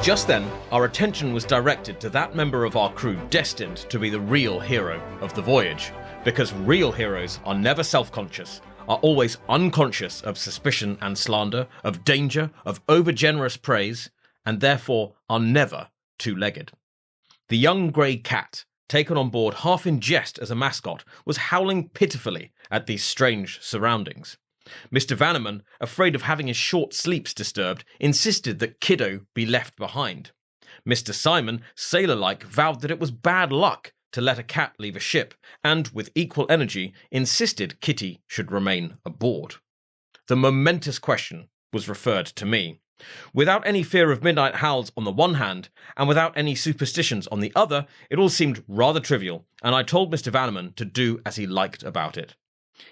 Just then, our attention was directed to that member of our crew destined to be the real hero of the voyage, because real heroes are never self-conscious, are always unconscious of suspicion and slander, of danger, of over-generous praise, and therefore are never two-legged. The young grey cat, taken on board half in jest as a mascot, was howling pitifully at these strange surroundings. Mr. Vanneman, afraid of having his short sleeps disturbed, insisted that Kiddo be left behind. Mr. Simon, sailor-like, vowed that it was bad luck to let a cat leave a ship, and, with equal energy, insisted Kitty should remain aboard. The momentous question was referred to me. Without any fear of midnight howls on the one hand, and without any superstitions on the other, it all seemed rather trivial, and I told Mr. Vanneman to do as he liked about it.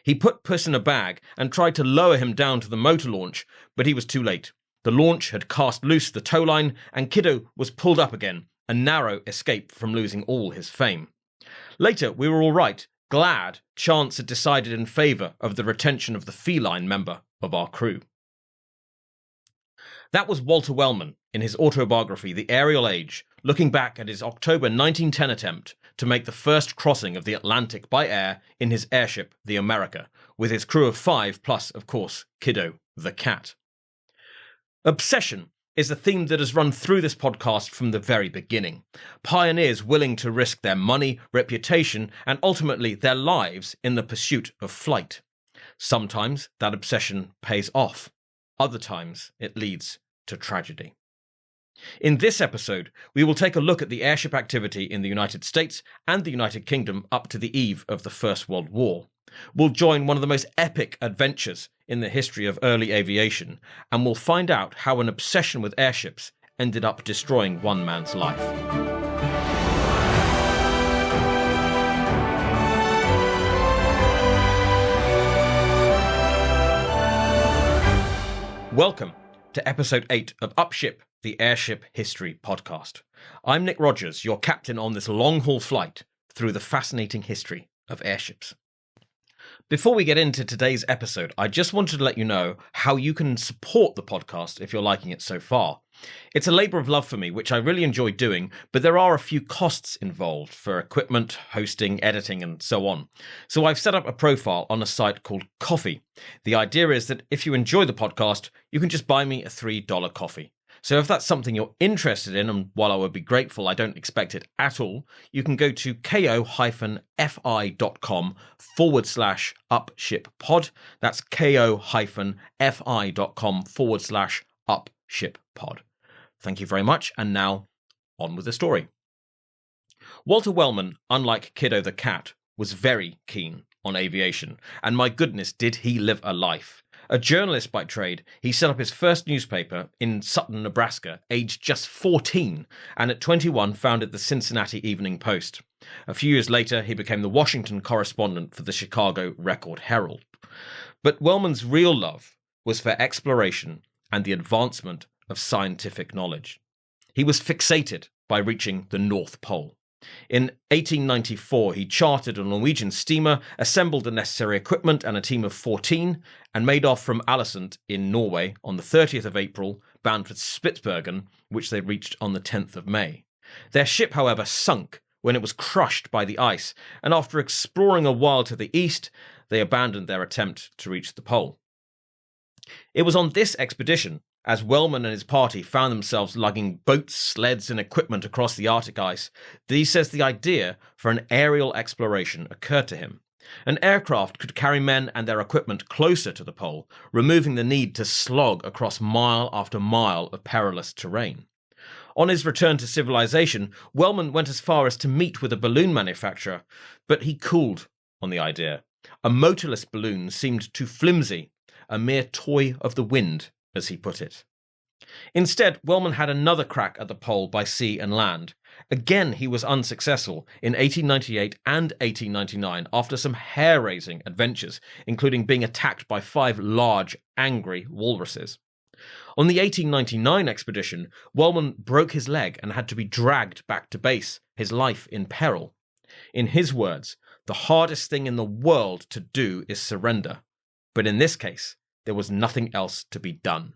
He put Puss in a bag and tried to lower him down to the motor launch, but he was too late. The launch had cast loose the tow line, and Kiddo was pulled up again, a narrow escape from losing all his fame. Later, we were all right, glad chance had decided in favour of the retention of the feline member of our crew. That was Walter Wellman, in his autobiography The Aerial Age, looking back at his October 1910 attempt to make the first crossing of the Atlantic by air in his airship, the America, with his crew of 5 plus, of course, Kiddo the cat. Obsession is a theme that has run through this podcast from the very beginning. Pioneers willing to risk their money, reputation, and ultimately their lives in the pursuit of flight. Sometimes that obsession pays off. Other times it leads to tragedy. In this episode, we will take a look at the airship activity in the United States and the United Kingdom up to the eve of the First World War. We'll join one of the most epic adventures in the history of early aviation, and we'll find out how an obsession with airships ended up destroying one man's life. Welcome to episode 8 of Upship, the Airship History Podcast. I'm Nick Rogers, your captain on this long-haul flight through the fascinating history of airships. Before we get into today's episode, I just wanted to let you know how you can support the podcast if you're liking it so far. It's a labour of love for me, which I really enjoy doing, but there are a few costs involved for equipment, hosting, editing, and so on. So I've set up a profile on a site called Coffee. The idea is that if you enjoy the podcast, you can just buy me a $3 coffee. So if that's something you're interested in, and while I would be grateful, I don't expect it at all, you can go to ko-fi.com/upshippod. That's ko-fi.com/upshippod. Thank you very much, and now, on with the story. Walter Wellman, unlike Kiddo the cat, was very keen on aviation, and my goodness, did he live a life. A journalist by trade, he set up his first newspaper in Sutton, Nebraska, aged just 14, and at 21 founded the Cincinnati Evening Post. A few years later, he became the Washington correspondent for the Chicago Record-Herald. But Wellman's real love was for exploration and the advancement of scientific knowledge. He was fixated by reaching the North Pole. In 1894, he chartered a Norwegian steamer, assembled the necessary equipment and a team of 14, and made off from Ålesund in Norway on the 30th of April, bound for Spitsbergen, which they reached on the 10th of May. Their ship, however, sunk when it was crushed by the ice, and after exploring a while to the east, they abandoned their attempt to reach the pole. It was on this expedition, as Wellman and his party found themselves lugging boats, sleds, and equipment across the Arctic ice, that he says the idea for an aerial exploration occurred to him. An aircraft could carry men and their equipment closer to the pole, removing the need to slog across mile after mile of perilous terrain. On his return to civilization, Wellman went as far as to meet with a balloon manufacturer, but he cooled on the idea. A motorless balloon seemed too flimsy, a mere toy of the wind, as he put it. Instead, Wellman had another crack at the pole by sea and land. Again, he was unsuccessful in 1898 and 1899 after some hair-raising adventures, including being attacked by 5 large, angry walruses. On the 1899 expedition, Wellman broke his leg and had to be dragged back to base, his life in peril. In his words, the hardest thing in the world to do is surrender. But in this case, there was nothing else to be done.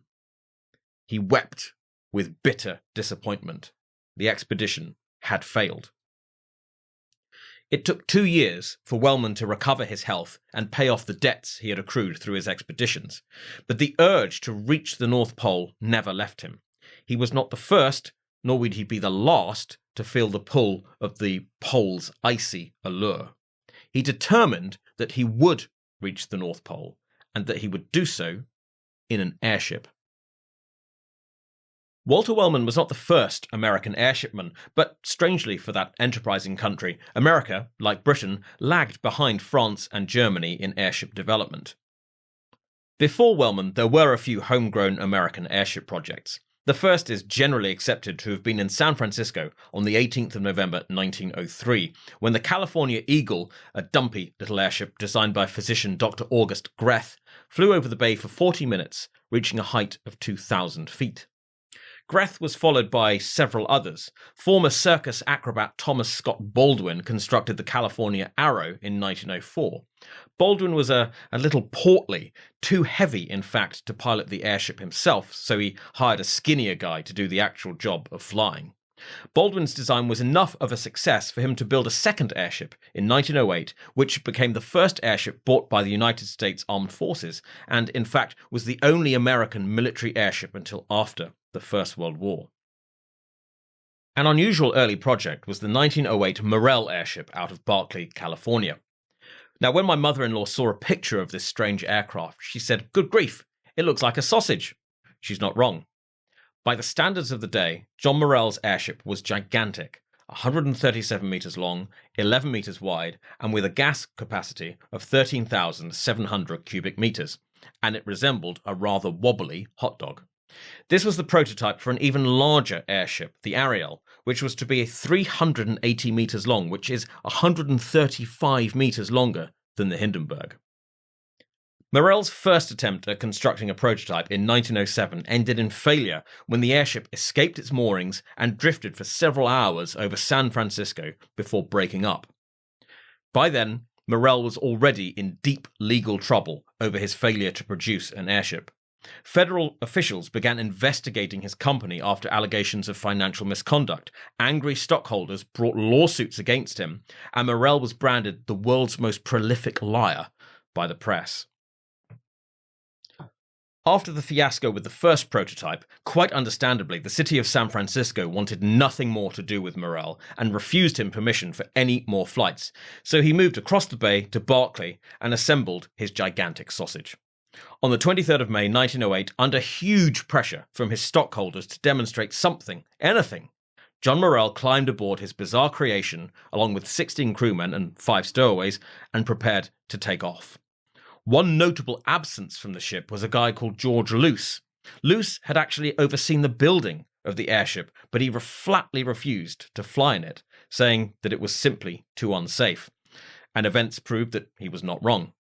He wept with bitter disappointment. The expedition had failed. It took 2 years for Wellman to recover his health and pay off the debts he had accrued through his expeditions, but the urge to reach the North Pole never left him. He was not the first, nor would he be the last, to feel the pull of the pole's icy allure. He determined that he would reach the North Pole, and that he would do so in an airship. Walter Wellman was not the first American airshipman, but strangely for that enterprising country, America, like Britain, lagged behind France and Germany in airship development. Before Wellman, there were a few homegrown American airship projects. The first is generally accepted to have been in San Francisco on the 18th of November 1903, when the California Eagle, a dumpy little airship designed by physician Dr. August Greth, flew over the bay for 40 minutes, reaching a height of 2,000 feet. Greth was followed by several others. Former circus acrobat Thomas Scott Baldwin constructed the California Arrow in 1904. Baldwin was a little portly, too heavy in fact to pilot the airship himself, so he hired a skinnier guy to do the actual job of flying. Baldwin's design was enough of a success for him to build a second airship in 1908, which became the first airship bought by the United States Armed Forces, and in fact was the only American military airship until after the First World War. An unusual early project was the 1908 Morrell airship out of Berkeley, California. Now, when my mother-in-law saw a picture of this strange aircraft, she said, "Good grief, it looks like a sausage." She's not wrong. By the standards of the day, John Morrell's airship was gigantic, 137 metres long, 11 metres wide, and with a gas capacity of 13,700 cubic metres, and it resembled a rather wobbly hot dog. This was the prototype for an even larger airship, the Ariel, which was to be 380 metres long, which is 135 metres longer than the Hindenburg. Morrell's first attempt at constructing a prototype in 1907 ended in failure when the airship escaped its moorings and drifted for several hours over San Francisco before breaking up. By then, Morrell was already in deep legal trouble over his failure to produce an airship. Federal officials began investigating his company after allegations of financial misconduct. Angry stockholders brought lawsuits against him, and Morrell was branded the world's most prolific liar by the press. After the fiasco with the first prototype, quite understandably, the city of San Francisco wanted nothing more to do with Morrell and refused him permission for any more flights, so he moved across the bay to Berkeley and assembled his gigantic sausage. On the 23rd of May 1908, under huge pressure from his stockholders to demonstrate something, anything, John Morrell climbed aboard his bizarre creation along with 16 crewmen and 5 stowaways and prepared to take off. One notable absence from the ship was a guy called George Luce. Luce had actually overseen the building of the airship, but he flatly refused to fly in it, saying that it was simply too unsafe. And events proved that he was not wrong.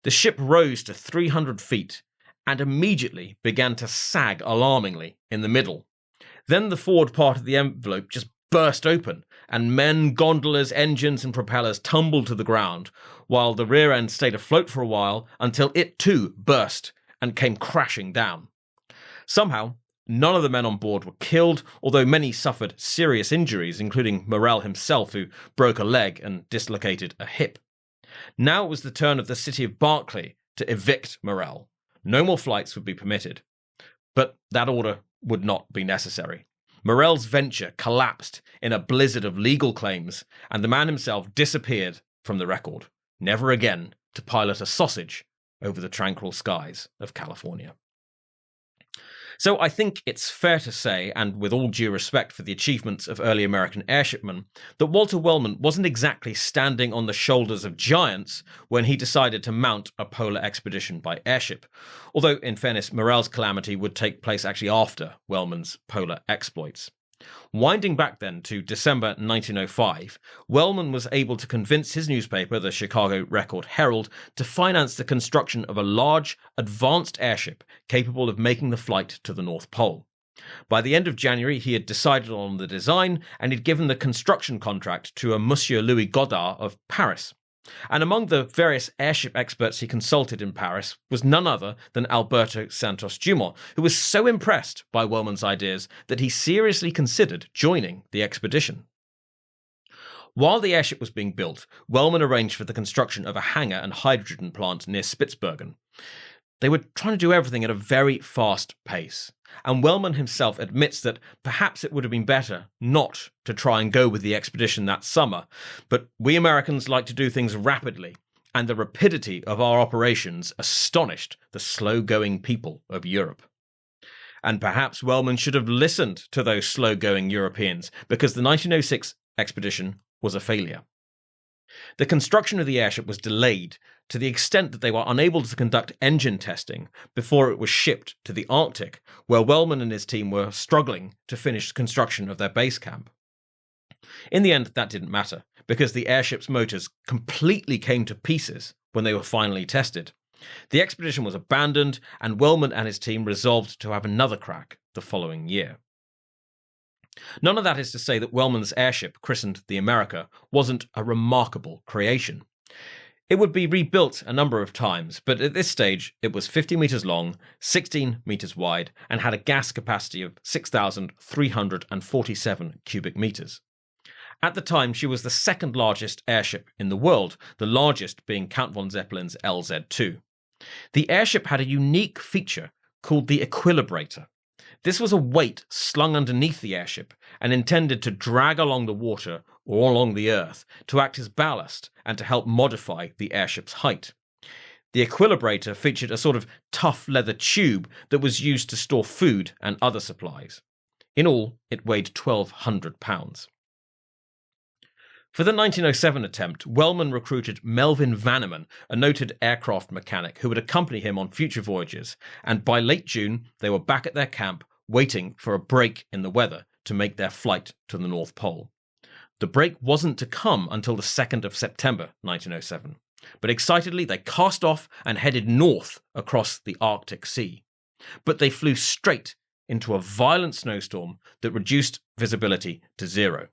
The ship rose to 300 feet and immediately began to sag alarmingly in the middle. Then the forward part of the envelope just burst open, and men, gondolas, engines, and propellers tumbled to the ground, while the rear end stayed afloat for a while until it too burst and came crashing down. Somehow, none of the men on board were killed, although many suffered serious injuries, including Morrell himself, who broke a leg and dislocated a hip. Now it was the turn of the city of Berkeley to evict Morrell. No more flights would be permitted. But that order would not be necessary. Morrell's venture collapsed in a blizzard of legal claims, and the man himself disappeared from the record, never again to pilot a sausage over the tranquil skies of California. So I think it's fair to say, and with all due respect for the achievements of early American airshipmen, that Walter Wellman wasn't exactly standing on the shoulders of giants when he decided to mount a polar expedition by airship. Although, in fairness, Morrell's calamity would take place actually after Wellman's polar exploits. Winding back then to December 1905, Wellman was able to convince his newspaper, the Chicago Record-Herald, to finance the construction of a large, advanced airship capable of making the flight to the North Pole. By the end of January, he had decided on the design and had given the construction contract to a Monsieur Louis Goddard of Paris. And among the various airship experts he consulted in Paris was none other than Alberto Santos Dumont, who was so impressed by Wellman's ideas that he seriously considered joining the expedition. While the airship was being built, Wellman arranged for the construction of a hangar and hydrogen plant near Spitsbergen. They were trying to do everything at a very fast pace, and Wellman himself admits that perhaps it would have been better not to try and go with the expedition that summer, but we Americans like to do things rapidly, and the rapidity of our operations astonished the slow-going people of Europe. And perhaps Wellman should have listened to those slow-going Europeans, because the 1906 expedition was a failure. The construction of the airship was delayed to the extent that they were unable to conduct engine testing before it was shipped to the Arctic, where Wellman and his team were struggling to finish construction of their base camp. In the end, that didn't matter, because the airship's motors completely came to pieces when they were finally tested. The expedition was abandoned, and Wellman and his team resolved to have another crack the following year. None of that is to say that Wellman's airship, christened the America, wasn't a remarkable creation. It would be rebuilt a number of times, but at this stage it was 50 metres long, 16 metres wide, and had a gas capacity of 6,347 cubic metres. At the time, she was the second largest airship in the world, the largest being Count von Zeppelin's LZ-2. The airship had a unique feature called the equilibrator. This was a weight slung underneath the airship and intended to drag along the water or along the earth to act as ballast and to help modify the airship's height. The equilibrator featured a sort of tough leather tube that was used to store food and other supplies. In all, it weighed 1,200 pounds. For the 1907 attempt, Wellman recruited Melvin Vanneman, a noted aircraft mechanic who would accompany him on future voyages, and by late June they were back at their camp waiting for a break in the weather to make their flight to the North Pole. The break wasn't to come until the 2nd of September 1907, but excitedly they cast off and headed north across the Arctic Sea. But they flew straight into a violent snowstorm that reduced visibility to zero.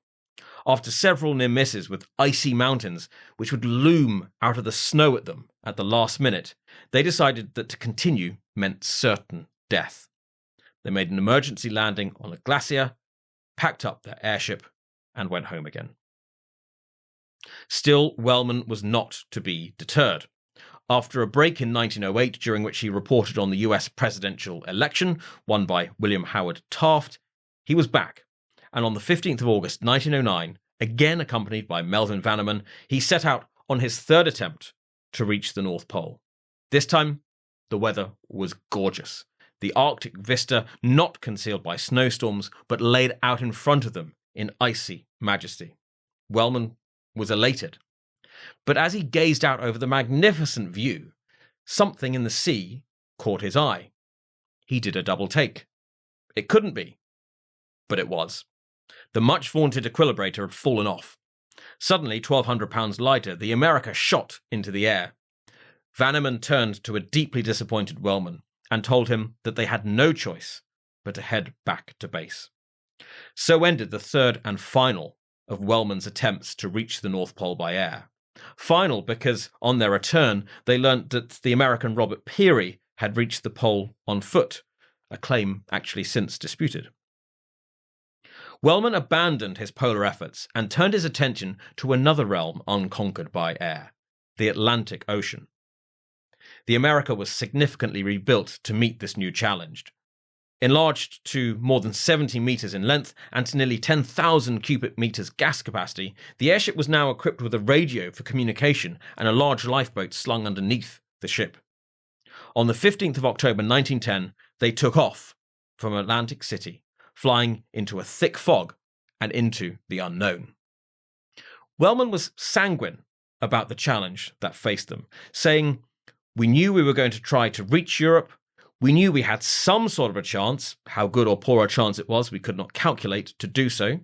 After several near misses with icy mountains which would loom out of the snow at them at the last minute, they decided that to continue meant certain death. They made an emergency landing on a glacier, packed up their airship, and went home again. Still, Wellman was not to be deterred. After a break in 1908, during which he reported on the US presidential election, won by William Howard Taft, he was back. And on the 15th of August 1909, again accompanied by Melvin Vanneman, he set out on his third attempt to reach the North Pole. This time, the weather was gorgeous. The Arctic vista not concealed by snowstorms, but laid out in front of them in icy majesty. Wellman was elated. But as he gazed out over the magnificent view, something in the sea caught his eye. He did a double take. It couldn't be, but it was. The much-vaunted equilibrator had fallen off. Suddenly, 1,200 pounds lighter, the America shot into the air. Vanneman turned to a deeply disappointed Wellman and told him that they had no choice but to head back to base. So ended the third and final of Wellman's attempts to reach the North Pole by air. Final because, on their return, they learnt that the American Robert Peary had reached the pole on foot, a claim actually since disputed. Wellman abandoned his polar efforts and turned his attention to another realm unconquered by air, the Atlantic Ocean. The America was significantly rebuilt to meet this new challenge. Enlarged to more than 70 metres in length and to nearly 10,000 cubic metres gas capacity, the airship was now equipped with a radio for communication and a large lifeboat slung underneath the ship. On the 15th of October 1910, they took off from Atlantic City, flying into a thick fog and into the unknown. Wellman was sanguine about the challenge that faced them, saying, "We knew we were going to try to reach Europe. We knew we had some sort of a chance. How good or poor a chance it was, we could not calculate to do so.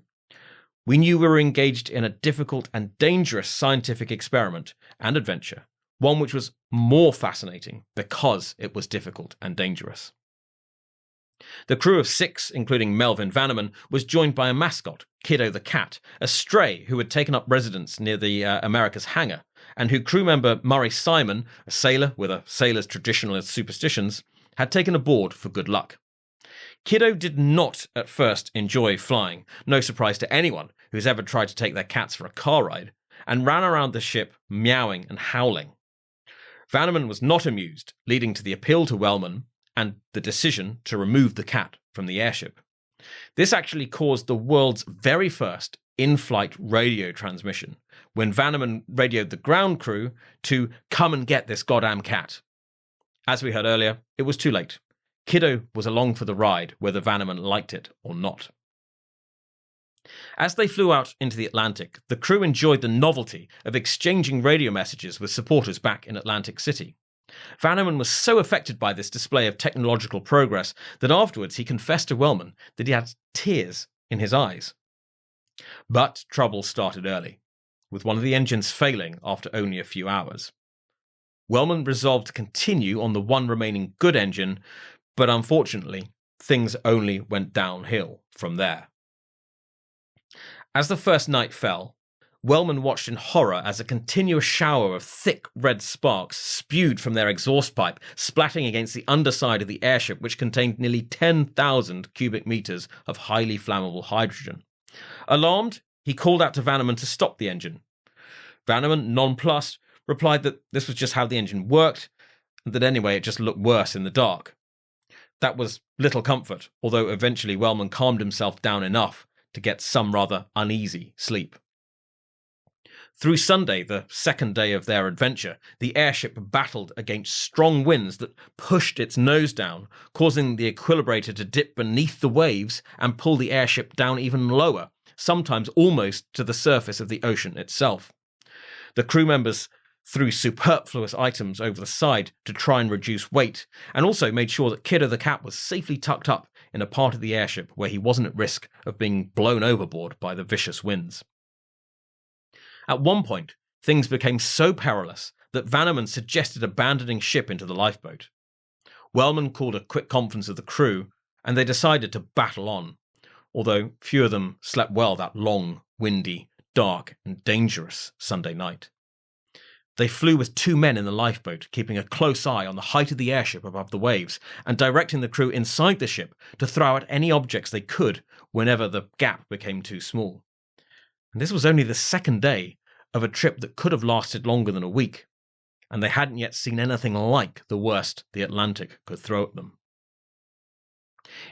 We knew we were engaged in a difficult and dangerous scientific experiment and adventure, one which was more fascinating because it was difficult and dangerous." The crew of 6, including Melvin Vanneman, was joined by a mascot, Kiddo the cat, a stray who had taken up residence near the America's hangar, and who crew member Murray Simon, a sailor with a sailor's traditional superstitions, had taken aboard for good luck. Kiddo did not at first enjoy flying, no surprise to anyone who's ever tried to take their cats for a car ride, and ran around the ship meowing and howling. Vanneman was not amused, leading to the appeal to Wellman and the decision to remove the cat from the airship. This actually caused the world's very first in-flight radio transmission, when Vanneman radioed the ground crew to come and get this goddamn cat. As we heard earlier, it was too late. Kiddo was along for the ride, whether Vanneman liked it or not. As they flew out into the Atlantic, the crew enjoyed the novelty of exchanging radio messages with supporters back in Atlantic City. Vanneman was so affected by this display of technological progress that afterwards he confessed to Wellman that he had tears in his eyes. But trouble started early, with one of the engines failing after only a few hours. Wellman resolved to continue on the one remaining good engine, but unfortunately, things only went downhill from there. As the first night fell, Wellman watched in horror as a continuous shower of thick red sparks spewed from their exhaust pipe, splatting against the underside of the airship, which contained nearly 10,000 cubic meters of highly flammable hydrogen. Alarmed, he called out to Vanneman to stop the engine. Vanneman, nonplussed, replied that this was just how the engine worked, and that anyway it just looked worse in the dark. That was little comfort, although eventually Wellman calmed himself down enough to get some rather uneasy sleep. Through Sunday, the second day of their adventure, the airship battled against strong winds that pushed its nose down, causing the equilibrator to dip beneath the waves and pull the airship down even lower, sometimes almost to the surface of the ocean itself. The crew members threw superfluous items over the side to try and reduce weight, and also made sure that Kiddo the cat was safely tucked up in a part of the airship where he wasn't at risk of being blown overboard by the vicious winds. At one point, things became so perilous that Vanneman suggested abandoning ship into the lifeboat. Wellman called a quick conference of the crew, and they decided to battle on, although few of them slept well that long, windy, dark, and dangerous Sunday night. They flew with 2 men in the lifeboat, keeping a close eye on the height of the airship above the waves, and directing the crew inside the ship to throw out any objects they could whenever the gap became too small. And this was only the second day of a trip that could have lasted longer than a week, and they hadn't yet seen anything like the worst the Atlantic could throw at them.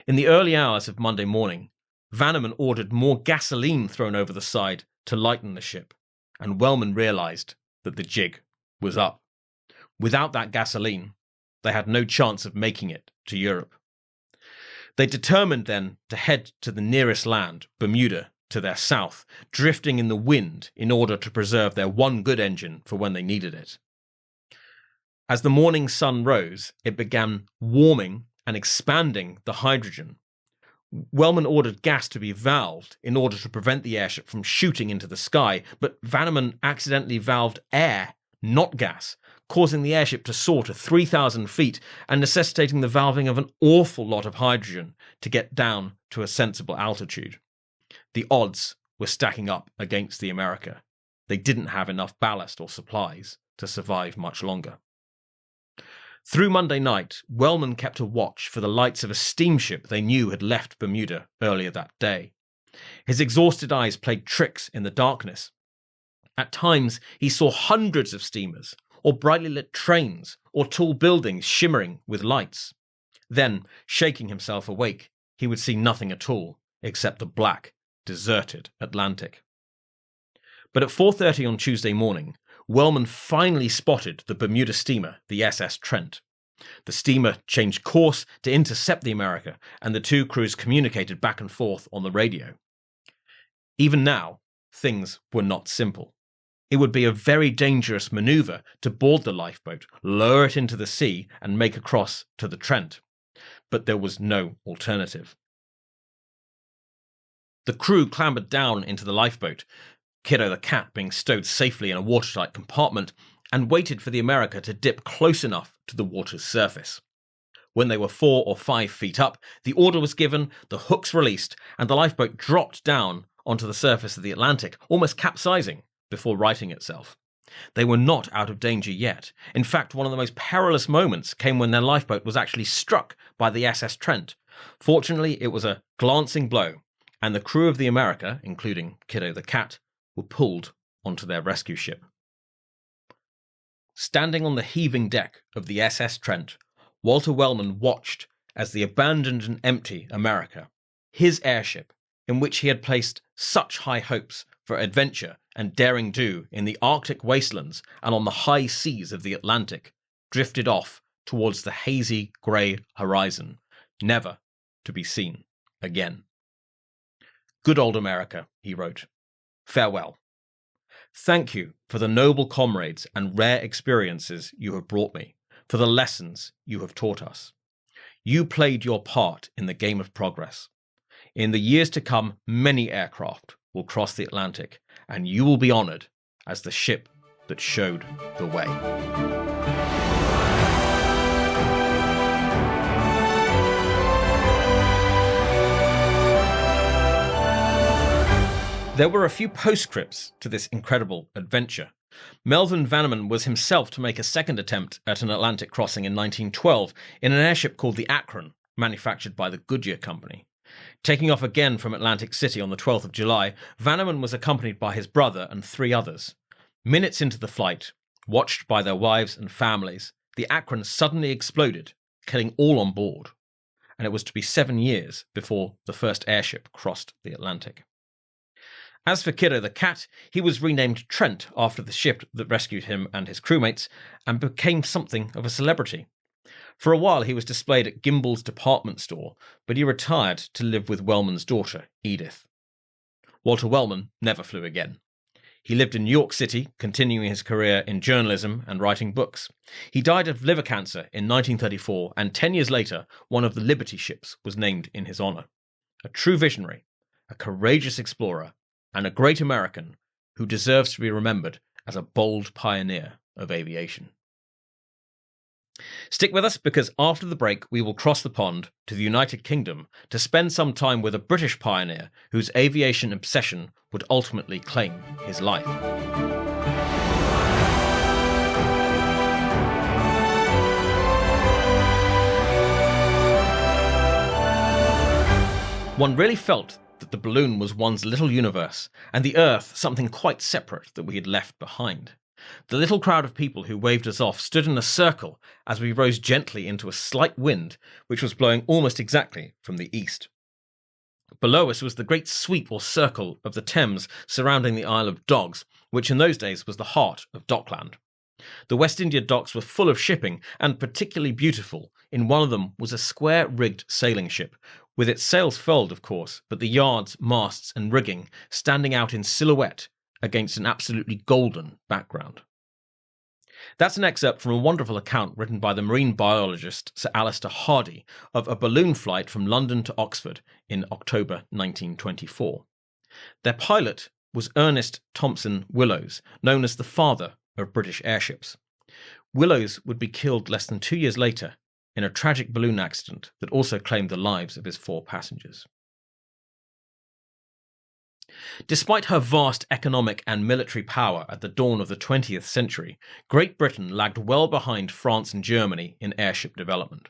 In the early hours of Monday morning, Vanneman ordered more gasoline thrown over the side to lighten the ship, and Wellman realized that the jig was up. Without that gasoline, they had no chance of making it to Europe. They determined then to head to the nearest land, Bermuda, to their south, drifting in the wind in order to preserve their one good engine for when they needed it. As the morning sun rose, it began warming and expanding the hydrogen. Wellman ordered gas to be valved in order to prevent the airship from shooting into the sky, but Vanneman accidentally valved air, not gas, causing the airship to soar to 3,000 feet and necessitating the valving of an awful lot of hydrogen to get down to a sensible altitude. The odds were stacking up against the America. They didn't have enough ballast or supplies to survive much longer. Through Monday night, Wellman kept a watch for the lights of a steamship they knew had left Bermuda earlier that day. His exhausted eyes played tricks in the darkness. At times, he saw hundreds of steamers, or brightly lit trains, or tall buildings shimmering with lights. Then, shaking himself awake, he would see nothing at all except the black, deserted Atlantic. But at 4:30 on Tuesday morning, Wellman finally spotted the Bermuda steamer, the SS Trent. The steamer changed course to intercept the America, and the two crews communicated back and forth on the radio. Even now, things were not simple. It would be a very dangerous maneuver to board the lifeboat, lower it into the sea, and make across to the Trent. But there was no alternative. The crew clambered down into the lifeboat, Kiddo the cat being stowed safely in a watertight compartment, and waited for the America to dip close enough to the water's surface. When they were 4 or 5 feet up, the order was given, the hooks released, and the lifeboat dropped down onto the surface of the Atlantic, almost capsizing before righting itself. They were not out of danger yet. In fact, one of the most perilous moments came when their lifeboat was actually struck by the SS Trent. Fortunately, it was a glancing blow, and the crew of the America, including Kiddo the cat, were pulled onto their rescue ship. Standing on the heaving deck of the SS Trent, Walter Wellman watched as the abandoned and empty America, his airship, in which he had placed such high hopes for adventure and daring do in the Arctic wastelands and on the high seas of the Atlantic, drifted off towards the hazy grey horizon, never to be seen again. "Good old America," he wrote. "Farewell. Thank you for the noble comrades and rare experiences you have brought me, for the lessons you have taught us. You played your part in the game of progress. In the years to come, many aircraft will cross the Atlantic, and you will be honoured as the ship that showed the way." There were a few postscripts to this incredible adventure. Melvin Vanneman was himself to make a second attempt at an Atlantic crossing in 1912 in an airship called the Akron, manufactured by the Goodyear Company. Taking off again from Atlantic City on the 12th of July, Vanneman was accompanied by his brother and 3 others. Minutes into the flight, watched by their wives and families, the Akron suddenly exploded, killing all on board, and it was to be 7 years before the first airship crossed the Atlantic. As for Kiddo the cat, he was renamed Trent after the ship that rescued him and his crewmates, and became something of a celebrity. For a while he was displayed at Gimbel's department store, but he retired to live with Wellman's daughter, Edith. Walter Wellman never flew again. He lived in New York City, continuing his career in journalism and writing books. He died of liver cancer in 1934, and 10 years later, one of the Liberty ships was named in his honour. A true visionary, a courageous explorer, and a great American who deserves to be remembered as a bold pioneer of aviation. Stick with us, because after the break we will cross the pond to the United Kingdom to spend some time with a British pioneer whose aviation obsession would ultimately claim his life. One really felt that the balloon was one's little universe, and the Earth something quite separate that we had left behind. The little crowd of people who waved us off stood in a circle as we rose gently into a slight wind, which was blowing almost exactly from the east. Below us was the great sweep or circle of the Thames surrounding the Isle of Dogs, which in those days was the heart of Dockland. The West India docks were full of shipping, and particularly beautiful. In one of them was a square-rigged sailing ship, with its sails furled, of course, but the yards, masts and rigging standing out in silhouette against an absolutely golden background. That's an excerpt from a wonderful account written by the marine biologist Sir Alister Hardy of a balloon flight from London to Oxford in October 1924. Their pilot was Ernest Thompson Willows, known as the father of British airships. Willows would be killed less than 2 years later in a tragic balloon accident that also claimed the lives of his 4 passengers. Despite her vast economic and military power at the dawn of the 20th century, Great Britain lagged well behind France and Germany in airship development.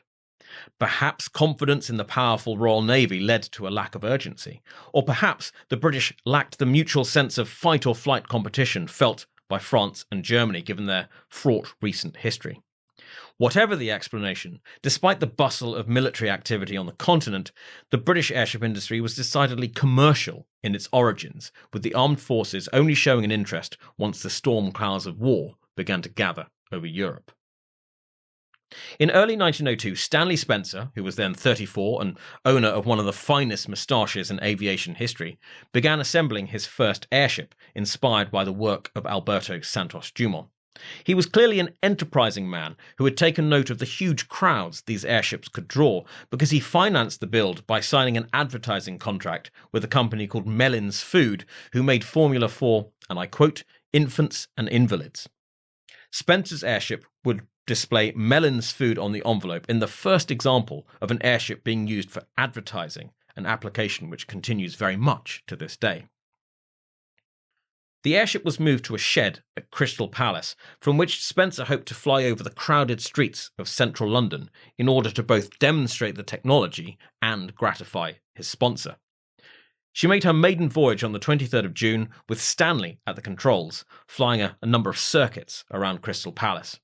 Perhaps confidence in the powerful Royal Navy led to a lack of urgency, or perhaps the British lacked the mutual sense of fight-or-flight competition felt by France and Germany given their fraught recent history. Whatever the explanation, despite the bustle of military activity on the continent, the British airship industry was decidedly commercial in its origins, with the armed forces only showing an interest once the storm clouds of war began to gather over Europe. In early 1902, Stanley Spencer, who was then 34 and owner of one of the finest moustaches in aviation history, began assembling his first airship, inspired by the work of Alberto Santos Dumont. He was clearly an enterprising man who had taken note of the huge crowds these airships could draw, because he financed the build by signing an advertising contract with a company called Mellins Food, who made formula for, and I quote, infants and invalids. Spencer's airship would display Mellon's food on the envelope in the first example of an airship being used for advertising, an application which continues very much to this day. The airship was moved to a shed at Crystal Palace, from which Spencer hoped to fly over the crowded streets of central London in order to both demonstrate the technology and gratify his sponsor. She made her maiden voyage on the 23rd of June with Stanley at the controls, flying a number of circuits around Crystal Palace.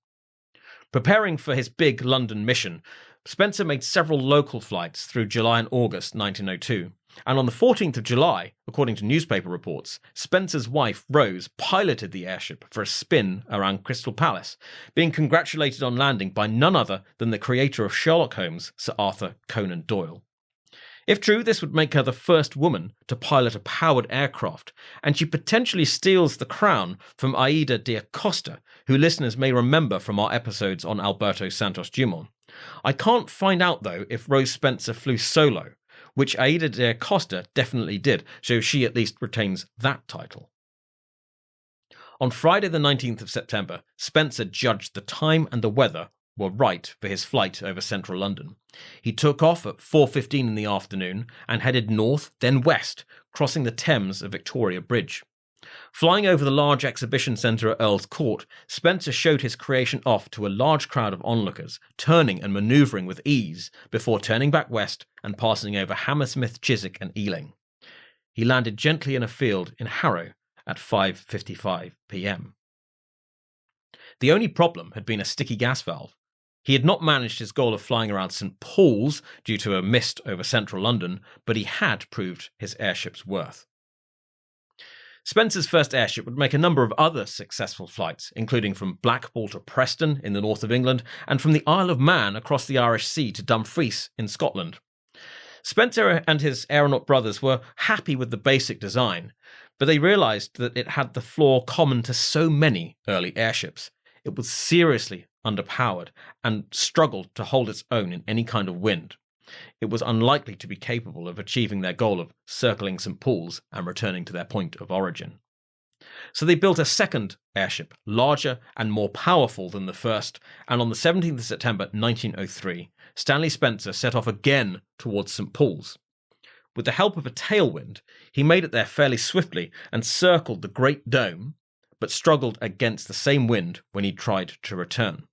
Preparing for his big London mission, Spencer made several local flights through July and August 1902, and on the 14th of July, according to newspaper reports, Spencer's wife Rose piloted the airship for a spin around Crystal Palace, being congratulated on landing by none other than the creator of Sherlock Holmes, Sir Arthur Conan Doyle. If true, this would make her the first woman to pilot a powered aircraft, and she potentially steals the crown from Aida de Acosta, who listeners may remember from our episodes on Alberto Santos Dumont. I can't find out, though, if Rose Spencer flew solo, which Aida de Acosta definitely did, so she at least retains that title. On Friday the 19th of September, Spencer judged the time and the weather were right for his flight over central London. He took off at 4:15 in the afternoon and headed north, then west, crossing the Thames at Victoria Bridge. Flying over the large exhibition centre at Earl's Court, Spencer showed his creation off to a large crowd of onlookers, turning and manoeuvring with ease before turning back west and passing over Hammersmith, Chiswick and Ealing. He landed gently in a field in Harrow at 5:55 p.m. The only problem had been a sticky gas valve. He had not managed his goal of flying around St Paul's due to a mist over central London, but he had proved his airship's worth. Spencer's first airship would make a number of other successful flights, including from Blackpool to Preston in the north of England, and from the Isle of Man across the Irish Sea to Dumfries in Scotland. Spencer and his aeronaut brothers were happy with the basic design, but they realised that it had the flaw common to so many early airships. It was seriously underpowered and struggled to hold its own in any kind of wind. It was unlikely to be capable of achieving their goal of circling St Paul's and returning to their point of origin. So they built a second airship, larger and more powerful than the first, and on the 17th of September 1903, Stanley Spencer set off again towards St Paul's. With the help of a tailwind, he made it there fairly swiftly and circled the Great Dome, but struggled against the same wind when he tried to return.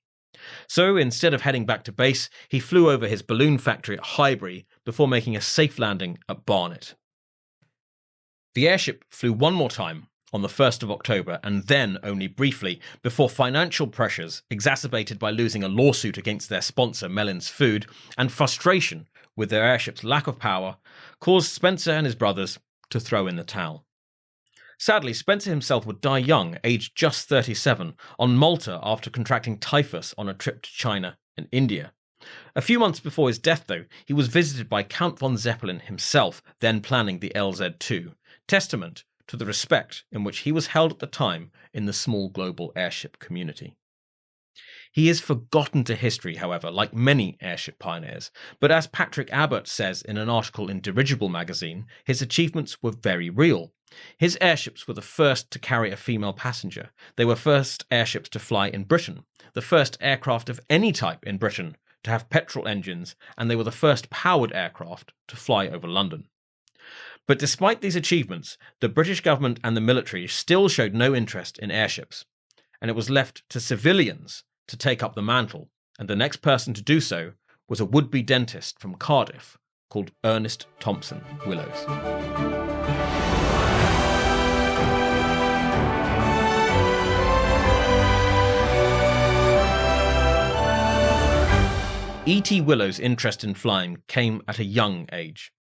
So instead of heading back to base, he flew over his balloon factory at Highbury before making a safe landing at Barnet. The airship flew one more time on the 1st of October and then only briefly before financial pressures, exacerbated by losing a lawsuit against their sponsor Mellon's Food and frustration with their airship's lack of power, caused Spencer and his brothers to throw in the towel. Sadly, Spencer himself would die young, aged just 37, on Malta after contracting typhus on a trip to China and India. A few months before his death, though, he was visited by Count von Zeppelin himself, then planning the LZ-2, testament to the respect in which he was held at the time in the small global airship community. He is forgotten to history, however, like many airship pioneers, but as Patrick Abbott says in an article in Dirigible magazine, his achievements were very real. His airships were the first to carry a female passenger. They were first airships to fly in Britain, the first aircraft of any type in Britain to have petrol engines, and they were the first powered aircraft to fly over London. But despite these achievements, the British government and the military still showed no interest in airships, and it was left to civilians to take up the mantle, and the next person to do so was a would-be dentist from Cardiff called Ernest Thompson Willows. E.T. Willows' interest in flying came at a young age.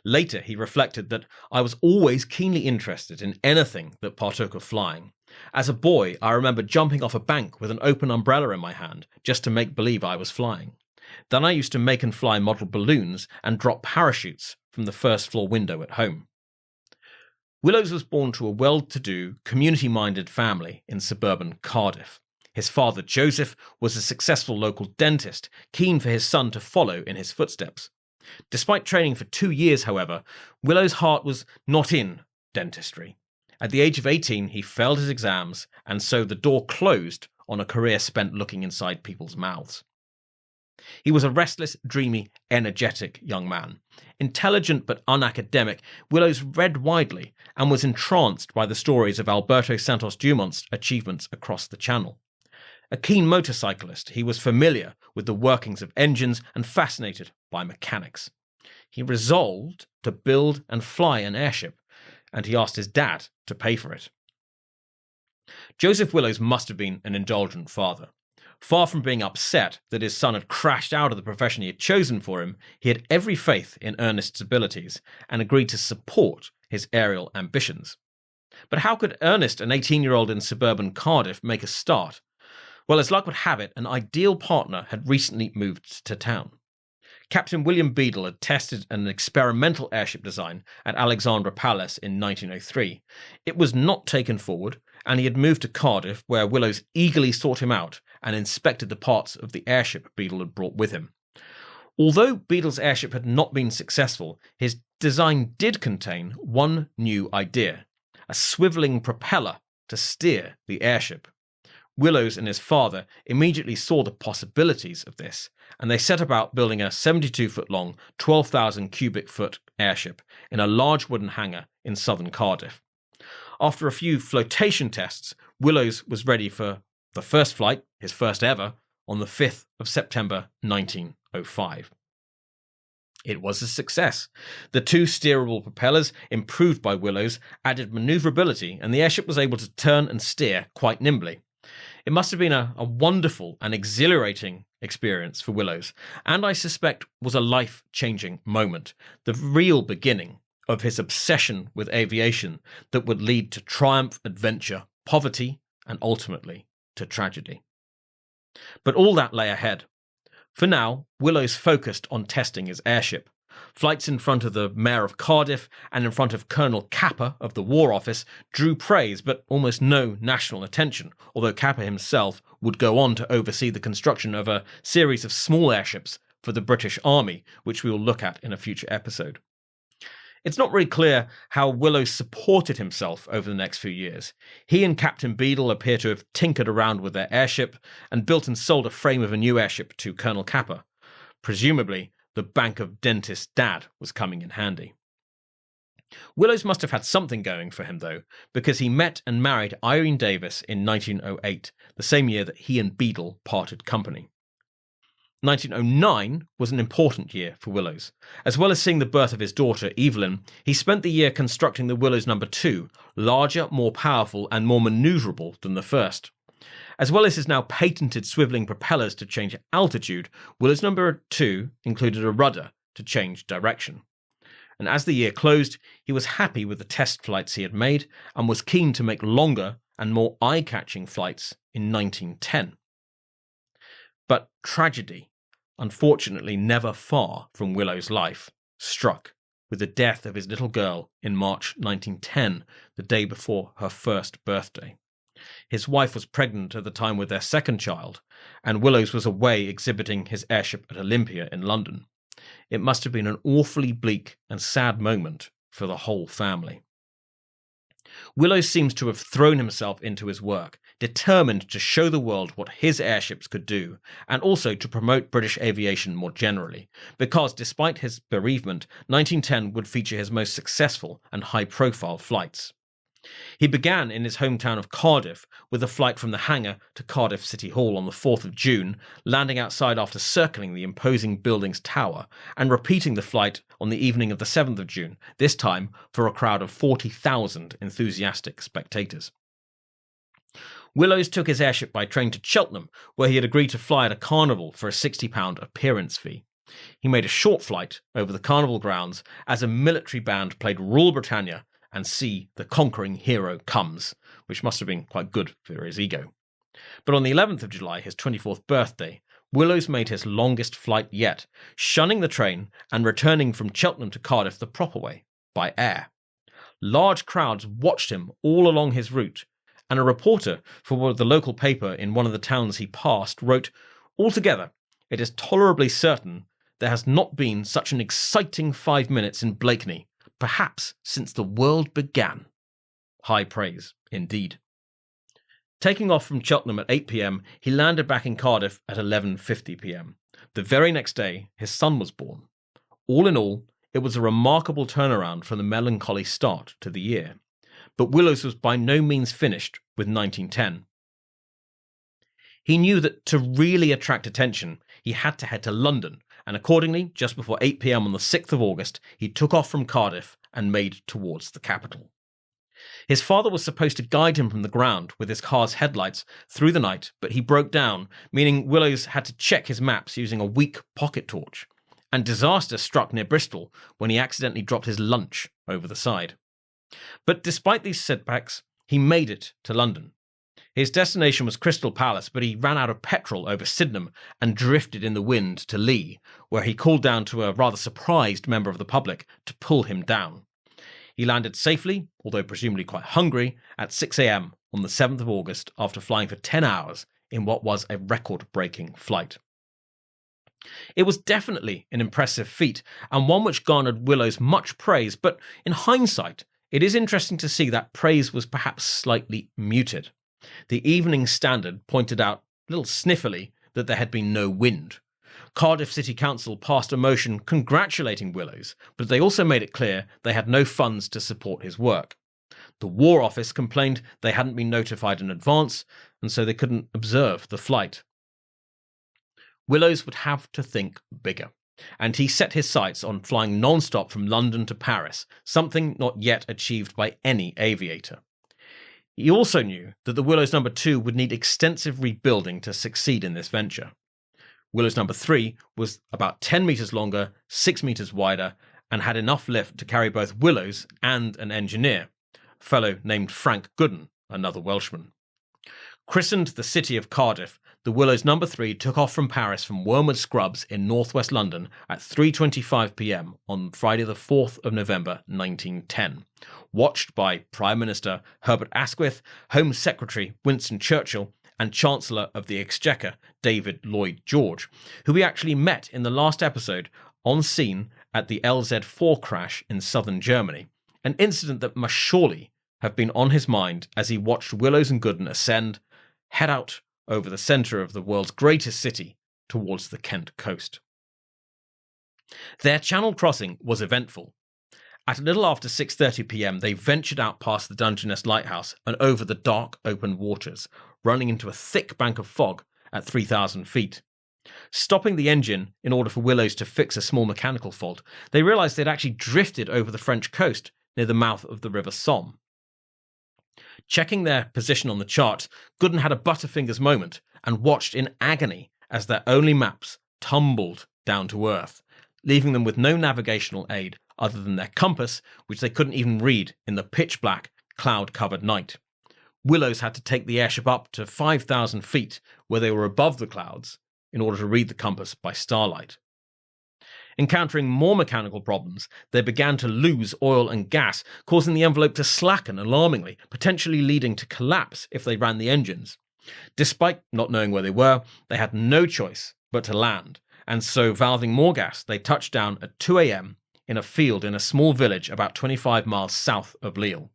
Later, he reflected that I was always keenly interested in anything that partook of flying. As a boy, I remember jumping off a bank with an open umbrella in my hand just to make believe I was flying. Then I used to make and fly model balloons and drop parachutes from the first floor window at home. Willows was born to a well-to-do, community-minded family in suburban Cardiff. His father, Joseph, was a successful local dentist, keen for his son to follow in his footsteps. Despite training for 2 years, however, Willows' heart was not in dentistry. At the age of 18, he failed his exams, and so the door closed on a career spent looking inside people's mouths. He was a restless, dreamy, energetic young man. Intelligent but unacademic, Willows read widely and was entranced by the stories of Alberto Santos Dumont's achievements across the Channel. A keen motorcyclist, he was familiar with the workings of engines and fascinated by mechanics. He resolved to build and fly an airship, and he asked his dad to pay for it. Joseph Willows must have been an indulgent father. Far from being upset that his son had crashed out of the profession he had chosen for him, he had every faith in Ernest's abilities and agreed to support his aerial ambitions. But how could Ernest, an 18-year-old in suburban Cardiff, make a start? Well, as luck would have it, an ideal partner had recently moved to town. Captain William Beadle had tested an experimental airship design at Alexandra Palace in 1903. It was not taken forward, and he had moved to Cardiff, where Willows eagerly sought him out and inspected the parts of the airship Beadle had brought with him. Although Beadle's airship had not been successful, his design did contain one new idea: a swivelling propeller to steer the airship. Willows and his father immediately saw the possibilities of this, and they set about building a 72-foot-long, 12,000 cubic foot airship in a large wooden hangar in southern Cardiff. After a few flotation tests, Willows was ready for the first flight, his first ever, on the 5th of September 1905. It was a success. The two steerable propellers, improved by Willows, added manoeuvrability, and the airship was able to turn and steer quite nimbly. It must have been a wonderful and exhilarating experience for Willows, and I suspect was a life-changing moment, the real beginning of his obsession with aviation that would lead to triumph, adventure, poverty, and ultimately to tragedy. But all that lay ahead. For now, Willows focused on testing his airship. Flights in front of the Mayor of Cardiff and in front of Colonel Capper of the War Office drew praise but almost no national attention, although Capper himself would go on to oversee the construction of a series of small airships for the British Army, which we will look at in a future episode. It's not really clear how Willows supported himself over the next few years. He and Captain Beadle appear to have tinkered around with their airship and built and sold a frame of a new airship to Colonel Capper. Presumably, the Bank of Dentist's dad was coming in handy. Willows must have had something going for him, though, because he met and married Irene Davis in 1908, the same year that he and Beadle parted company. 1909 was an important year for Willows. As well as seeing the birth of his daughter, Evelyn, he spent the year constructing the Willows No. 2, larger, more powerful, and more manoeuvrable than the first. As well as his now patented swivelling propellers to change altitude, Willows No. 2 included a rudder to change direction. And as the year closed, he was happy with the test flights he had made and was keen to make longer and more eye-catching flights in 1910. But tragedy, unfortunately never far from Willows' life, struck with the death of his little girl in March 1910, the day before her first birthday. His wife was pregnant at the time with their second child, and Willows was away exhibiting his airship at Olympia in London. It must have been an awfully bleak and sad moment for the whole family. Willows seems to have thrown himself into his work, determined to show the world what his airships could do, and also to promote British aviation more generally, because despite his bereavement, 1910 would feature his most successful and high-profile flights. He began in his hometown of Cardiff with a flight from the hangar to Cardiff City Hall on the 4th of June, landing outside after circling the imposing building's tower, and repeating the flight on the evening of the 7th of June, this time for a crowd of 40,000 enthusiastic spectators. Willows took his airship by train to Cheltenham, where he had agreed to fly at a carnival for a £60 appearance fee. He made a short flight over the carnival grounds as a military band played Rule Britannia and See the Conquering Hero Comes, which must have been quite good for his ego. But on the 11th of July, his 24th birthday, Willows made his longest flight yet, shunning the train and returning from Cheltenham to Cardiff the proper way, by air. Large crowds watched him all along his route, and a reporter for the local paper in one of the towns he passed wrote, "Altogether, it is tolerably certain there has not been such an exciting 5 minutes in Blakeney, perhaps since the world began." High praise, indeed. Taking off from Cheltenham at 8 p.m, he landed back in Cardiff at 11:50 p.m. The very next day, his son was born. All in all, it was a remarkable turnaround from the melancholy start to the year. But Willows was by no means finished with 1910. He knew that to really attract attention, he had to head to London, and accordingly, just before 8 p.m. on the 6th of August, he took off from Cardiff and made towards the capital. His father was supposed to guide him from the ground with his car's headlights through the night, but he broke down, meaning Willows had to check his maps using a weak pocket torch. And disaster struck near Bristol when he accidentally dropped his lunch over the side. But despite these setbacks, he made it to London. His destination was Crystal Palace, but he ran out of petrol over Sydenham and drifted in the wind to Lee, where he called down to a rather surprised member of the public to pull him down. He landed safely, although presumably quite hungry, at 6 a.m. on the 7th of August after flying for 10 hours in what was a record-breaking flight. It was definitely an impressive feat, and one which garnered Willows much praise, but in hindsight, it is interesting to see that praise was perhaps slightly muted. The Evening Standard pointed out, a little sniffily, that there had been no wind. Cardiff City Council passed a motion congratulating Willows, but they also made it clear they had no funds to support his work. The War Office complained they hadn't been notified in advance, and so they couldn't observe the flight. Willows would have to think bigger, and he set his sights on flying non-stop from London to Paris, something not yet achieved by any aviator. He also knew that the Willows No. 2 would need extensive rebuilding to succeed in this venture. Willows No. 3 was about 10 metres longer, 6 metres wider, and had enough lift to carry both Willows and an engineer, a fellow named Frank Gooden, another Welshman. Christened the city of Cardiff, the Willows No. 3 took off from Paris from Wormwood Scrubs in northwest London at 3:25 p.m. on Friday the 4th of November 1910, watched by Prime Minister Herbert Asquith, Home Secretary Winston Churchill, and Chancellor of the Exchequer David Lloyd George, who we actually met in the last episode on scene at the LZ-4 crash in southern Germany, an incident that must surely have been on his mind as he watched Willows and Gooden ascend, head out over the centre of the world's greatest city towards the Kent coast. Their channel crossing was eventful. At a little after 6:30 p.m, they ventured out past the Dungeness lighthouse and over the dark open waters, running into a thick bank of fog at 3,000 feet. Stopping the engine in order for Willows to fix a small mechanical fault, they realised they'd actually drifted over the French coast near the mouth of the River Somme. Checking their position on the chart, Gooden had a Butterfingers moment and watched in agony as their only maps tumbled down to earth, leaving them with no navigational aid other than their compass, which they couldn't even read in the pitch-black, cloud-covered night. Willows had to take the airship up to 5,000 feet, where they were above the clouds, in order to read the compass by starlight. Encountering more mechanical problems, they began to lose oil and gas, causing the envelope to slacken alarmingly, potentially leading to collapse if they ran the engines. Despite not knowing where they were, they had no choice but to land, and so valving more gas, they touched down at 2 a.m. in a field in a small village about 25 miles south of Lille.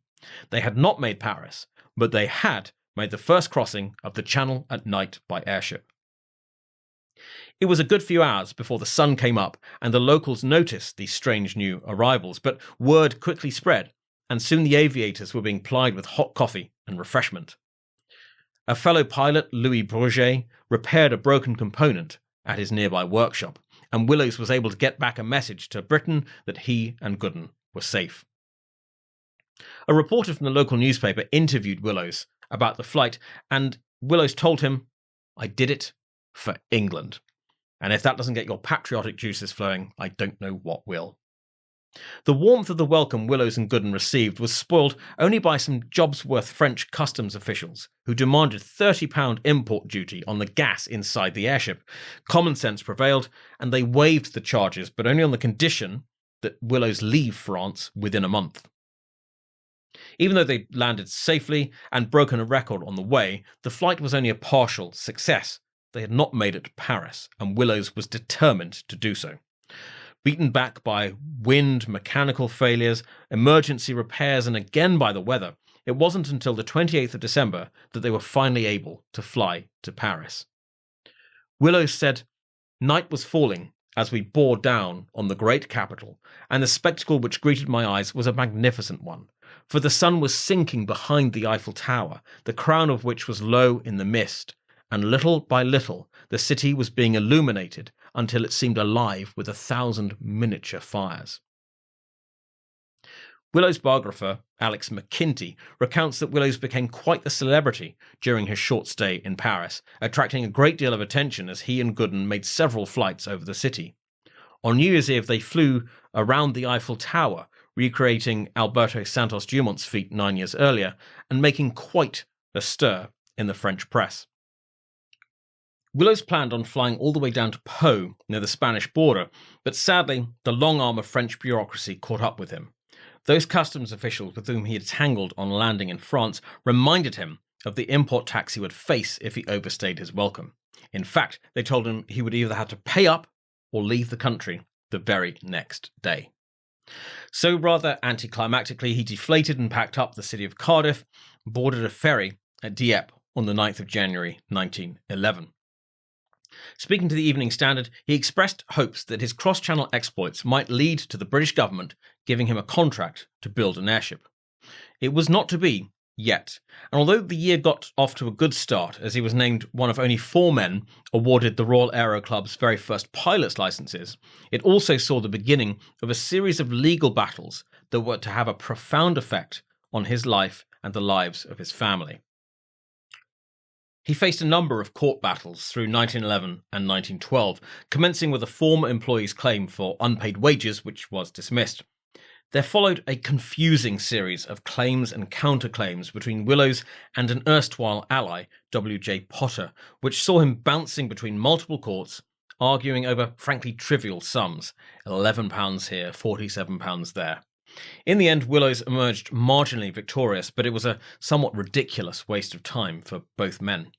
They had not made Paris, but they had made the first crossing of the Channel at night by airship. It was a good few hours before the sun came up and the locals noticed these strange new arrivals, but word quickly spread, and soon the aviators were being plied with hot coffee and refreshment. A fellow pilot, Louis Bourget, repaired a broken component at his nearby workshop, and Willows was able to get back a message to Britain that he and Gooden were safe. A reporter from the local newspaper interviewed Willows about the flight, and Willows told him, "I did it for England. And if that doesn't get your patriotic juices flowing, I don't know what will." The warmth of the welcome Willows and Gooden received was spoiled only by some Jobsworth French customs officials who demanded £30 import duty on the gas inside the airship. Common sense prevailed, and they waived the charges, but only on the condition that Willows leave France within a month. Even though they landed safely and broken a record on the way, the flight was only a partial success. They had not made it to Paris, and Willows was determined to do so. Beaten back by wind, mechanical failures, emergency repairs, and again by the weather, it wasn't until the 28th of December that they were finally able to fly to Paris. Willows said, "Night was falling as we bore down on the great capital, and the spectacle which greeted my eyes was a magnificent one, for the sun was sinking behind the Eiffel Tower, the crown of which was low in the mist, and little by little the city was being illuminated until it seemed alive with 1,000 miniature fires." Willows' biographer, Alex McKinty, recounts that Willows became quite a celebrity during his short stay in Paris, attracting a great deal of attention as he and Gooden made several flights over the city. On New Year's Eve, they flew around the Eiffel Tower, recreating Alberto Santos Dumont's feat 9 years earlier, and making quite a stir in the French press. Willows planned on flying all the way down to Po, near the Spanish border, but sadly, the long arm of French bureaucracy caught up with him. Those customs officials with whom he had tangled on landing in France reminded him of the import tax he would face if he overstayed his welcome. In fact, they told him he would either have to pay up or leave the country the very next day. So rather anticlimactically, he deflated and packed up the city of Cardiff, boarded a ferry at Dieppe on the 9th of January 1911. Speaking to the Evening Standard, he expressed hopes that his cross-channel exploits might lead to the British government giving him a contract to build an airship. It was not to be yet, and although the year got off to a good start as he was named one of only 4 men awarded the Royal Aero Club's very first pilot's licenses, it also saw the beginning of a series of legal battles that were to have a profound effect on his life and the lives of his family. He faced a number of court battles through 1911 and 1912, commencing with a former employee's claim for unpaid wages, which was dismissed. There followed a confusing series of claims and counterclaims between Willows and an erstwhile ally, W.J. Potter, which saw him bouncing between multiple courts, arguing over frankly trivial sums, £11 here, £47 there. In the end, Willows emerged marginally victorious, but it was a somewhat ridiculous waste of time for both men.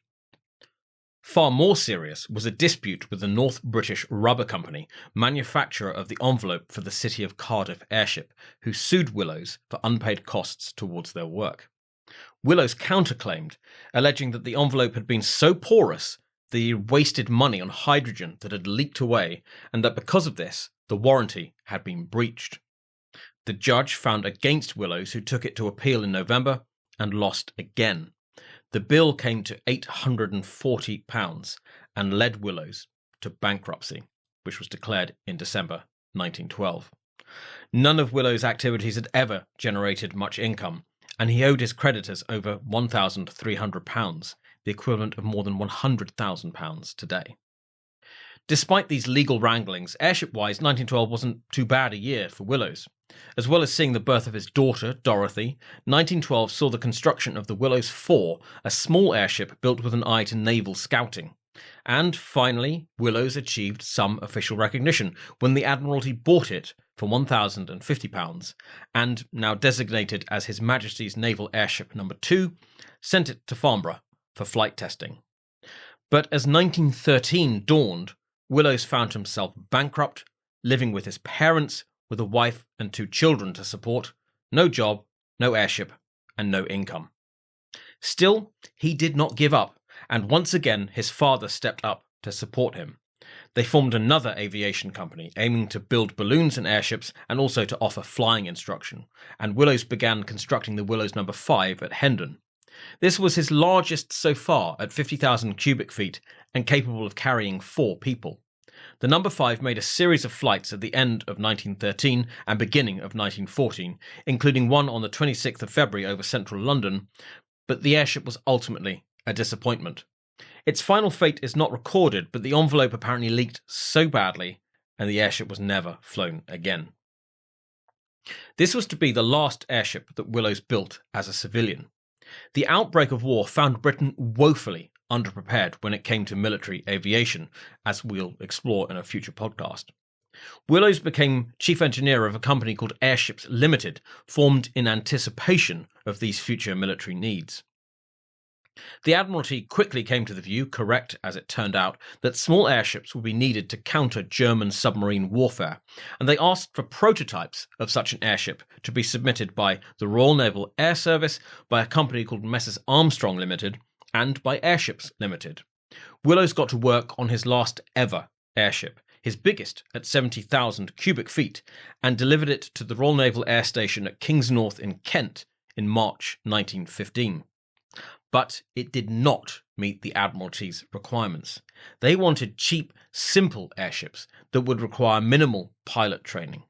Far more serious was a dispute with the North British Rubber Company, manufacturer of the envelope for the City of Cardiff Airship, who sued Willows for unpaid costs towards their work. Willows counterclaimed, alleging that the envelope had been so porous that he had wasted money on hydrogen that had leaked away, and that because of this, the warranty had been breached. The judge found against Willows, who took it to appeal in November and lost again. The bill came to £840 and led Willows to bankruptcy, which was declared in December 1912. None of Willows' activities had ever generated much income, and he owed his creditors over £1,300, the equivalent of more than £100,000 today. Despite these legal wranglings, airship-wise, 1912 wasn't too bad a year for Willows. As well as seeing the birth of his daughter, Dorothy, 1912 saw the construction of the Willows 4, a small airship built with an eye to naval scouting. And finally, Willows achieved some official recognition when the Admiralty bought it for £1,050 and, now designated as His Majesty's Naval Airship No. 2, sent it to Farnborough for flight testing. But as 1913 dawned, Willows found himself bankrupt, living with his parents, with a wife and 2 children to support, no job, no airship, and no income. Still, he did not give up, and once again his father stepped up to support him. They formed another aviation company, aiming to build balloons and airships and also to offer flying instruction, and Willows began constructing the Willows No. 5 at Hendon. This was his largest so far at 50,000 cubic feet and capable of carrying 4 people. The No. 5 made a series of flights at the end of 1913 and beginning of 1914, including one on the 26th of February over central London, but the airship was ultimately a disappointment. Its final fate is not recorded, but the envelope apparently leaked so badly and the airship was never flown again. This was to be the last airship that Willows built as a civilian. The outbreak of war found Britain woefully underprepared when it came to military aviation, as we'll explore in a future podcast. Willows became chief engineer of a company called Airships Limited, formed in anticipation of these future military needs. The Admiralty quickly came to the view, correct as it turned out, that small airships would be needed to counter German submarine warfare, and they asked for prototypes of such an airship to be submitted by the Royal Naval Air Service, by a company called Messrs Armstrong Limited, and by Airships Limited. Willows got to work on his last ever airship, his biggest at 70,000 cubic feet, and delivered it to the Royal Naval Air Station at Kingsnorth in Kent in March 1915. But it did not meet the Admiralty's requirements. They wanted cheap, simple airships that would require minimal pilot training.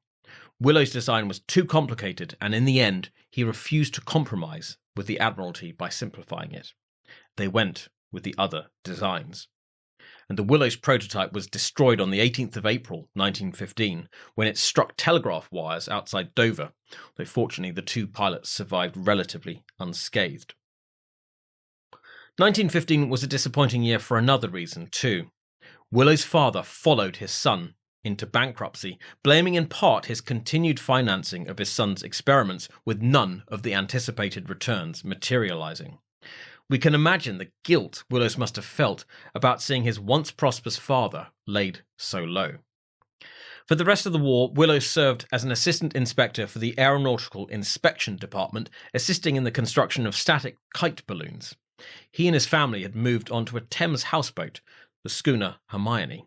Willows' design was too complicated, and in the end, he refused to compromise with the Admiralty by simplifying it. They went with the other designs. And the Willows prototype was destroyed on the 18th of April 1915 when it struck telegraph wires outside Dover, though fortunately the two pilots survived relatively unscathed. 1915 was a disappointing year for another reason too. Willows' father followed his son into bankruptcy, blaming in part his continued financing of his son's experiments, with none of the anticipated returns materializing. We can imagine the guilt Willows must have felt about seeing his once prosperous father laid so low. For the rest of the war, Willows served as an assistant inspector for the Aeronautical Inspection Department, assisting in the construction of static kite balloons. He and his family had moved onto a Thames houseboat, the schooner Hermione.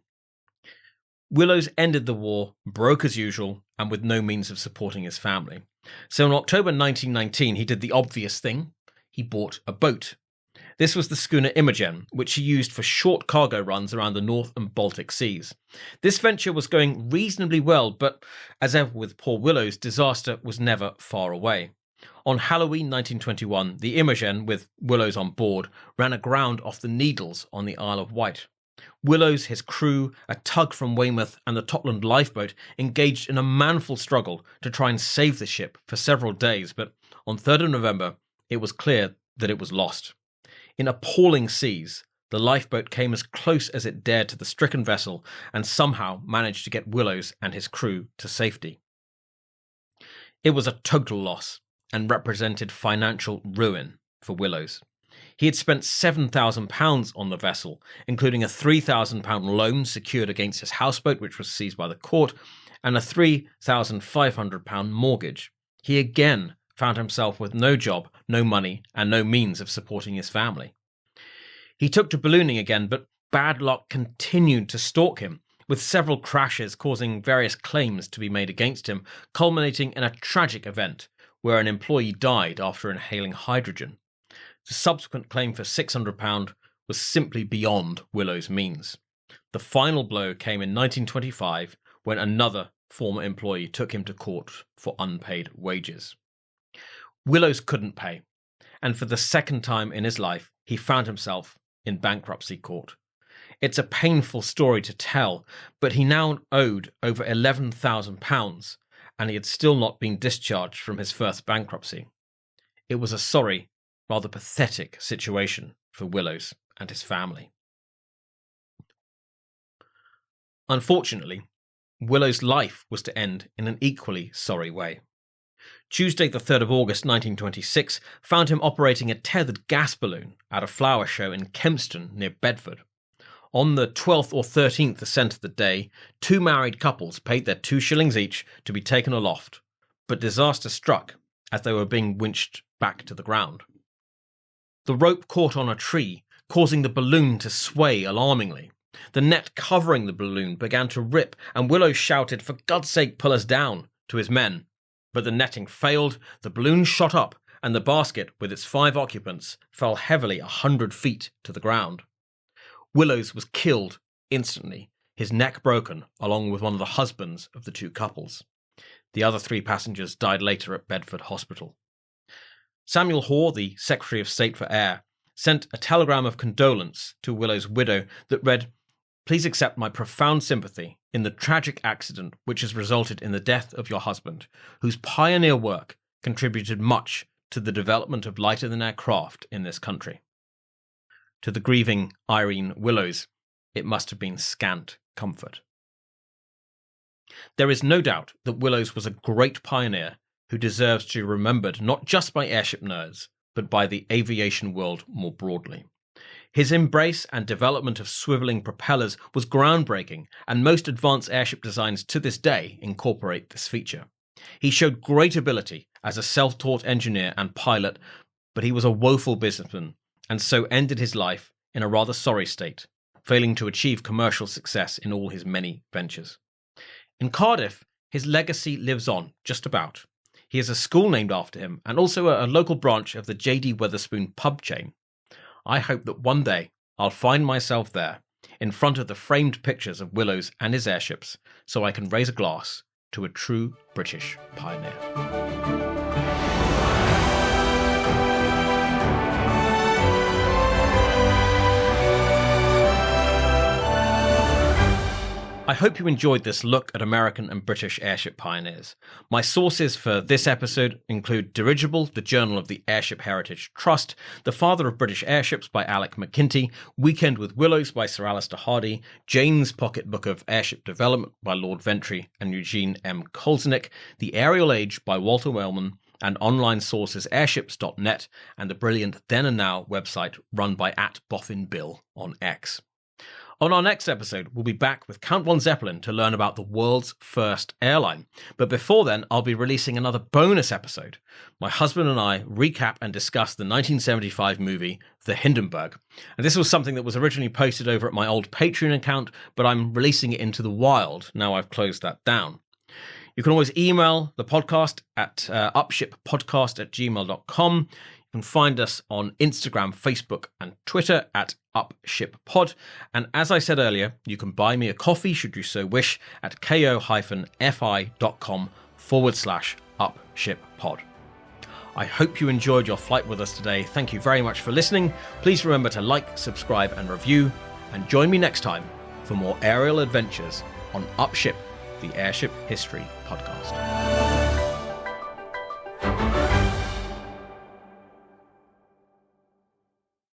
Willows ended the war broke as usual and with no means of supporting his family. So in October 1919, he did the obvious thing. He bought a boat. This was the schooner Imogen, which he used for short cargo runs around the North and Baltic seas. This venture was going reasonably well, but as ever with poor Willows, disaster was never far away. On Halloween 1921, the Imogen, with Willows on board, ran aground off the Needles on the Isle of Wight. Willows, his crew, a tug from Weymouth and the Topland lifeboat engaged in a manful struggle to try and save the ship for several days, but on 3rd of November it was clear that it was lost. In appalling seas, the lifeboat came as close as it dared to the stricken vessel and somehow managed to get Willows and his crew to safety. It was a total loss and represented financial ruin for Willows. He had spent £7,000 on the vessel, including a £3,000 loan secured against his houseboat, which was seized by the court, and a £3,500 mortgage. He again found himself with no job, no money, and no means of supporting his family. He took to ballooning again, but bad luck continued to stalk him, with several crashes causing various claims to be made against him, culminating in a tragic event where an employee died after inhaling hydrogen. The subsequent claim for £600 was simply beyond Willows' means. The final blow came in 1925 when another former employee took him to court for unpaid wages. Willows couldn't pay, and for the second time in his life, he found himself in bankruptcy court. It's a painful story to tell, but he now owed over £11,000, and he had still not been discharged from his first bankruptcy. It was a sorry, rather pathetic situation for Willows and his family. Unfortunately, Willows' life was to end in an equally sorry way. Tuesday, the 3rd of August 1926, found him operating a tethered gas balloon at a flower show in Kempston near Bedford. On the 12th or 13th ascent of the day, two married couples paid their 2 shillings each to be taken aloft, but disaster struck as they were being winched back to the ground. The rope caught on a tree, causing the balloon to sway alarmingly. The net covering the balloon began to rip, and Willows shouted, "For God's sake, pull us down," to his men. But the netting failed, the balloon shot up, and the basket, with its 5 occupants, fell heavily 100 feet to the ground. Willows was killed instantly, his neck broken, along with one of the husbands of the 2 couples. The other 3 passengers died later at Bedford Hospital. Samuel Hoare, the Secretary of State for Air, sent a telegram of condolence to Willows' widow that read, "Please accept my profound sympathy in the tragic accident which has resulted in the death of your husband, whose pioneer work contributed much to the development of lighter-than-air craft in this country." To the grieving Irene Willows, it must have been scant comfort. There is no doubt that Willows was a great pioneer who deserves to be remembered not just by airship nerds, but by the aviation world more broadly. His embrace and development of swiveling propellers was groundbreaking, and most advanced airship designs to this day incorporate this feature. He showed great ability as a self-taught engineer and pilot, but he was a woeful businessman, and so ended his life in a rather sorry state, failing to achieve commercial success in all his many ventures. In Cardiff, his legacy lives on, just about. He has a school named after him, and also a local branch of the J.D. Wetherspoon pub chain. I hope that one day I'll find myself there, in front of the framed pictures of Willows and his airships, so I can raise a glass to a true British pioneer. I hope you enjoyed this look at American and British airship pioneers. My sources for this episode include Dirigible, the Journal of the Airship Heritage Trust, The Father of British Airships by Alec McKinty, Weekend with Willows by Sir Alister Hardy, Jane's Pocket Book of Airship Development by Lord Ventry and Eugene M. Kolznick, The Aerial Age by Walter Wellman, and online sources airships.net and the brilliant Then and Now website run by @BoffinBill on X. On our next episode, we'll be back with Count von Zeppelin to learn about the world's first airline. But before then, I'll be releasing another bonus episode. My husband and I recap and discuss the 1975 movie, The Hindenburg. And this was something that was originally posted over at my old Patreon account, but I'm releasing it into the wild now I've closed that down. You can always email the podcast at upshippodcast@gmail.com. You can find us on Instagram, Facebook, and Twitter at UpshipPod. And as I said earlier, you can buy me a coffee, should you so wish, at ko-fi.com/UpshipPod. I hope you enjoyed your flight with us today. Thank you very much for listening. Please remember to like, subscribe, and review. And join me next time for more aerial adventures on Upship, the Airship History Podcast.